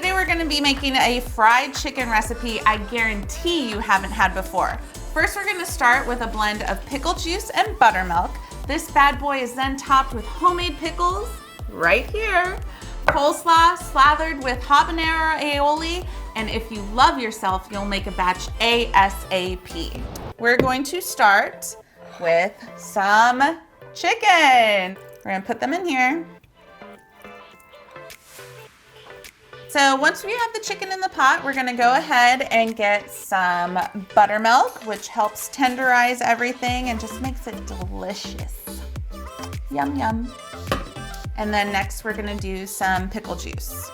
today we're gonna be making a fried chicken recipe I guarantee you haven't had before. First, we're gonna start with a blend of pickle juice and buttermilk. This bad boy is then topped with homemade pickles, right here, coleslaw slathered with habanero aioli, and if you love yourself, you'll make a batch ASAP. We're going to start with some chicken. We're gonna put them in here. So once we have the chicken in the pot, we're gonna go ahead and get some buttermilk, which helps tenderize everything and just makes it delicious. Yum, yum. And then next we're gonna do some pickle juice.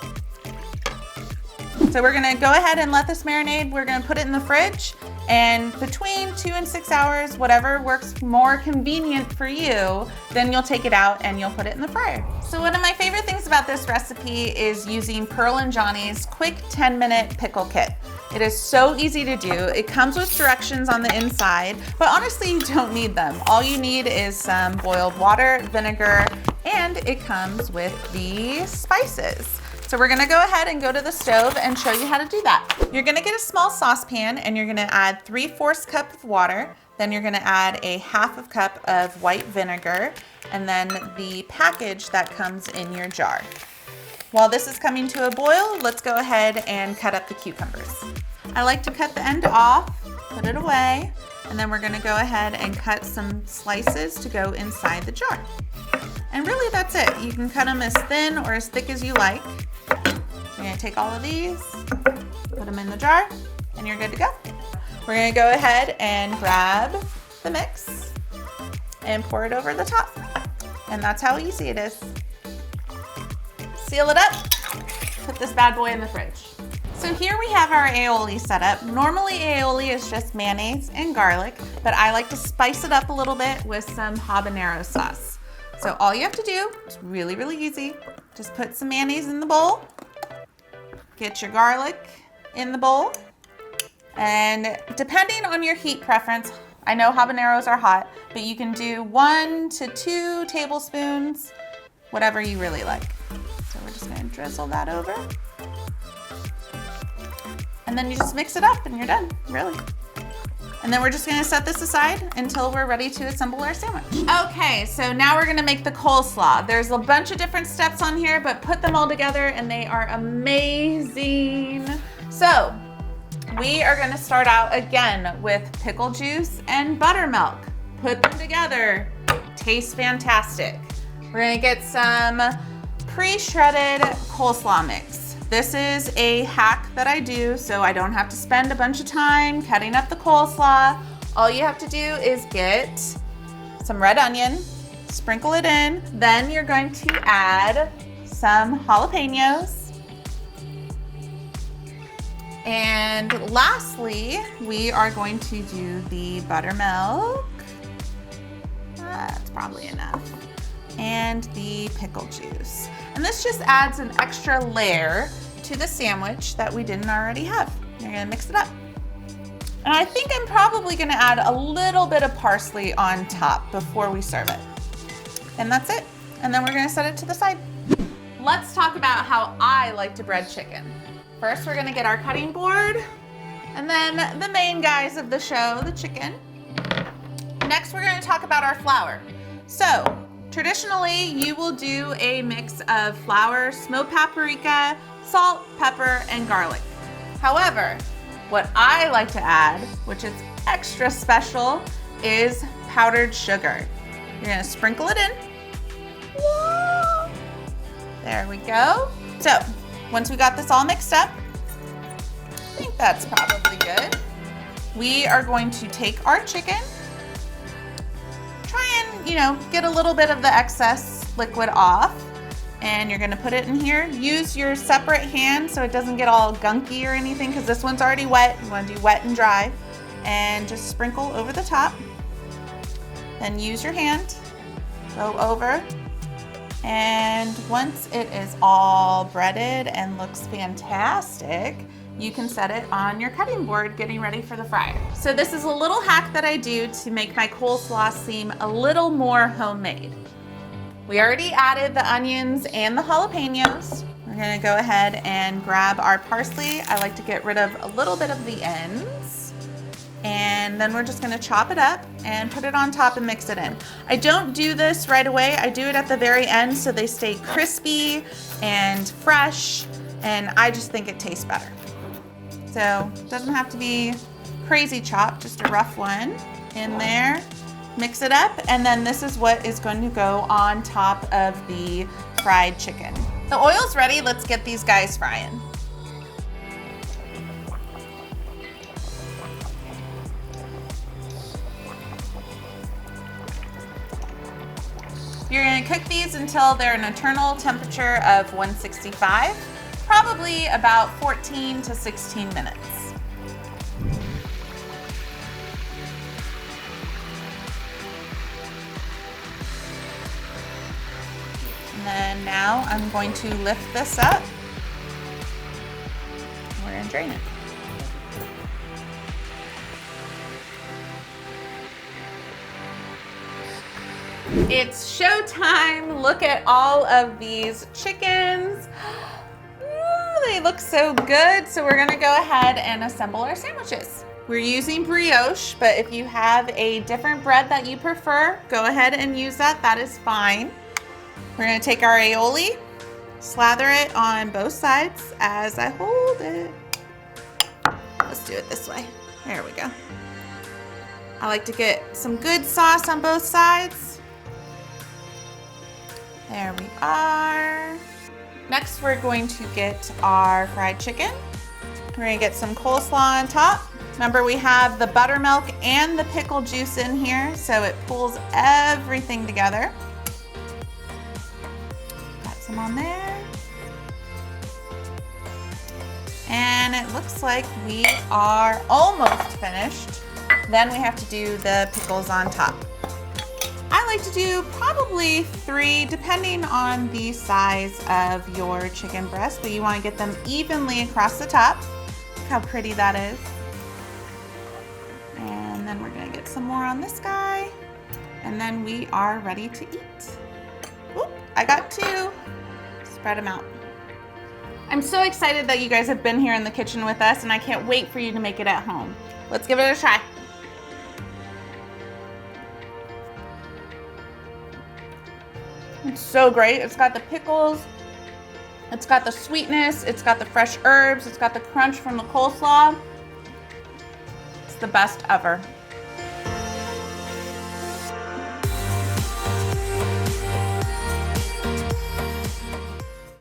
So we're gonna go ahead and let this marinate. We're gonna put it in the fridge, and between 2 and 6 hours, whatever works more convenient for you, then you'll take it out and you'll put it in the fryer. So one of my favorite things about this recipe is using Pearl and Johnny's quick 10-minute pickle kit. It is so easy to do. It comes with directions on the inside, but honestly, you don't need them. All you need is some boiled water, vinegar, and it comes with the spices. So we're gonna go ahead and go to the stove and show you how to do that. You're gonna get a small saucepan and you're gonna add 3/4 cup of water. Then you're gonna add a 1/2 cup of white vinegar and then the package that comes in your jar. While this is coming to a boil, let's go ahead and cut up the cucumbers. I like to cut the end off, put it away, and then we're gonna go ahead and cut some slices to go inside the jar. And really that's it. You can cut them as thin or as thick as you like. We're gonna take all of these, put them in the jar, and you're good to go. We're gonna go ahead and grab the mix and pour it over the top. And that's how easy it is. Seal it up, put this bad boy in the fridge. So here we have our aioli set up. Normally aioli is just mayonnaise and garlic, but I like to spice it up a little bit with some habanero sauce. So all you have to do, it's really, really easy, just put some mayonnaise in the bowl, get your garlic in the bowl, and depending on your heat preference, I know habaneros are hot, but you can do 1 to 2 tablespoons, whatever you really like. So we're just gonna drizzle that over. And then you just mix it up and you're done, really. And then we're just gonna set this aside until we're ready to assemble our sandwich. Okay, so now we're gonna make the coleslaw. There's a bunch of different steps on here, but put them all together and they are amazing. So, we are gonna start out again with pickle juice and buttermilk. Put them together, tastes fantastic. We're gonna get some pre-shredded coleslaw mix. This is a hack that I do so I don't have to spend a bunch of time cutting up the coleslaw. All you have to do is get some red onion, sprinkle it in, then you're going to add some jalapenos. And lastly, we are going to do the buttermilk. That's probably enough. And the pickle juice. And this just adds an extra layer to the sandwich that we didn't already have. You're gonna mix it up. And I think I'm probably gonna add a little bit of parsley on top before we serve it. And that's it. And then we're gonna set it to the side. Let's talk about how I like to bread chicken. First, we're gonna get our cutting board, and then the main guys of the show, the chicken. Next, we're gonna talk about our flour. So, traditionally, you will do a mix of flour, smoked paprika, salt, pepper, and garlic. However, what I like to add, which is extra special, is powdered sugar. You're gonna sprinkle it in. Whoa. There we go. So, once we got this all mixed up, I think that's probably good. We are going to take our chicken, try and, get a little bit of the excess liquid off, and you're gonna put it in here. Use your separate hand so it doesn't get all gunky or anything, because this one's already wet. You wanna do wet and dry, and just sprinkle over the top. Then use your hand, go over, and once it is all breaded and looks fantastic, you can set it on your cutting board getting ready for the fryer. So this is a little hack that I do to make my coleslaw seem a little more homemade. We already added the onions and the jalapenos. We're We're gonna go ahead and grab our parsley. I like to get rid of a little bit of the ends. And then we're just gonna chop it up and put it on top and mix it in. I don't do this right away. I do it at the very end so they stay crispy and fresh, and I just think it tastes better. So it doesn't have to be crazy chopped, just a rough one in there. Mix it up, and then this is what is going to go on top of the fried chicken. The oil's ready, let's get these guys frying. You're gonna cook these until they're an internal temperature of 165, probably about 14 to 16 minutes. And then now I'm going to lift this up. We're gonna drain it. It's showtime. Look at all of these chickens. Ooh, they look so good. So we're gonna go ahead and assemble our sandwiches. We're using brioche, but if you have a different bread that you prefer, go ahead and use that. That is fine. We're gonna take our aioli, slather it on both sides as I hold it. Let's do it this way. There we go. I like to get some good sauce on both sides. There we are. Next, we're going to get our fried chicken. We're gonna get some coleslaw on top. Remember, we have the buttermilk and the pickle juice in here, so it pulls everything together. Got some on there. And it looks like we are almost finished. Then we have to do the pickles on top. I like to do probably 3, depending on the size of your chicken breast, but you want to get them evenly across the top. Look how pretty that is. And then we're gonna get some more on this guy, and then we are ready to eat. Oop, I got 2. Spread them out. I'm so excited that you guys have been here in the kitchen with us, and I can't wait for you to make it at home. Let's give it a try. It's so great. It's got the pickles, it's got the sweetness, it's got the fresh herbs, it's got the crunch from the coleslaw. It's the best ever.